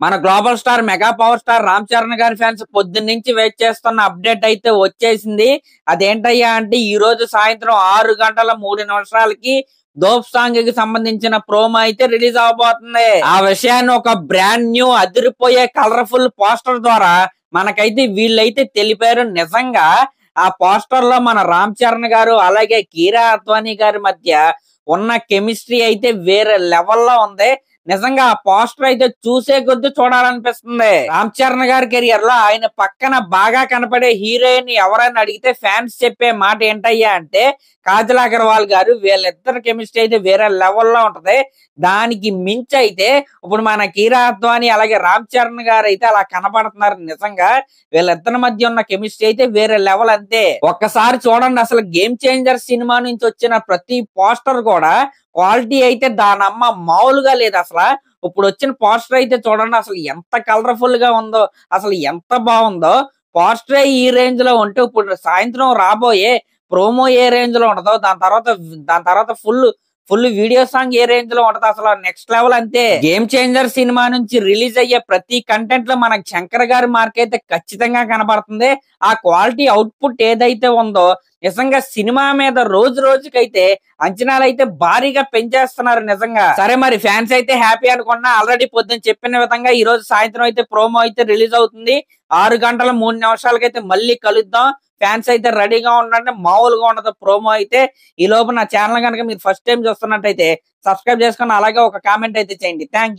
మన global star mega power star Ram Charan గారి fans పొద్దున్నుంచి వెయిట్ చేస్తున్న అప్డేట్ అయితే వచ్చేసింది. అదేంటయ్యా అంటే ఈ రోజు సాయంత్రం 6:03 దోప్ సాంగ్ కి సంబంధించిన ప్రోమో అయితే రిలీజ్ అవబోతుంది. ఆ విషయాన్ని ఒక బ్రాండ్ న్యూ అదిరిపోయే కలర్ఫుల్ పోస్టర్ ద్వారా మనకైతే వీళ్ళైతే తెలిపారు. నిజంగా ఆ పోస్టర్ లో మన రామ్ చరణ్ గారు అలాగే కీరా అద్వానీ గారి మధ్య ఉన్న కెమిస్ట్రీ అయితే వేరే లెవెల్లో ఉంది. నిజంగా ఆ పోస్టర్ అయితే చూసే కొద్ది చూడాలనిపిస్తుంది. రామ్ చరణ్ గారి కెరియర్ లో ఆయన పక్కన బాగా కనపడే హీరోయిన్ ఎవరైనా అడిగితే ఫ్యాన్స్ చెప్పే మాట ఏంటయ్యా అంటే కాజల్ అగర్వాల్ గారు. వీళ్ళిద్దరు కెమిస్ట్రీ అయితే వేరే లెవెల్లో ఉంటది. దానికి మించి అయితే ఇప్పుడు మన కీరా అద్వానీ అలాగే రామ్ చరణ్ గారు అయితే అలా కనపడుతున్నారు. నిజంగా వీళ్ళిద్దరి మధ్య ఉన్న కెమిస్ట్రీ అయితే వేరే లెవెల్ అంతే. ఒక్కసారి చూడండి, అసలు గేమ్ చేంజర్ సినిమా నుంచి వచ్చిన ప్రతి పోస్టర్ కూడా క్వాలిటీ అయితే దానమ్మ మామూలుగా లేదు. అసలు ఇప్పుడు వచ్చిన పోస్టర్ అయితే చూడండి, అసలు ఎంత కలర్ఫుల్ గా ఉందో, అసలు ఎంత బాగుందో. పోస్టరే ఈ రేంజ్ లో ఉంటే ఇప్పుడు సాయంత్రం రాబోయే ప్రోమో ఏ రేంజ్ లో ఉంటుందో, దాని తర్వాత ఫుల్ వీడియో సాంగ్ ఏ రేంజ్ లో ఉంటదో అసలు నెక్స్ట్ లెవెల్ అంతే. గేమ్ చేంజర్ సినిమా నుంచి రిలీజ్ అయ్యే ప్రతి కంటెంట్ లో మనకు శంకర్ గారి మార్క్ అయితే ఖచ్చితంగా కనబడుతుంది. ఆ క్వాలిటీ అవుట్పుట్ ఏదైతే ఉందో నిజంగా సినిమా మీద రోజు రోజుకైతే అంచనాలు అయితే భారీగా పెంచేస్తున్నారు నిజంగా. సరే మరి ఫ్యాన్స్ అయితే హ్యాపీ అనుకున్నా. ఆల్రెడీ పొద్దున్న చెప్పిన విధంగా ఈ రోజు సాయంత్రం అయితే ప్రోమో అయితే రిలీజ్ అవుతుంది. 6:03 మళ్ళీ కలుద్దాం. ఫ్యాన్స్ అయితే రెడీగా ఉండండి, మామూలుగా ఉండదు ప్రోమో అయితే. ఈ లోపు నా ఛానల్ కనుక మీరు ఫస్ట్ టైం చూస్తున్నట్టయితే సబ్స్క్రైబ్ చేసుకుని అలాగే ఒక కామెంట్ అయితే చేయండి. Thank you.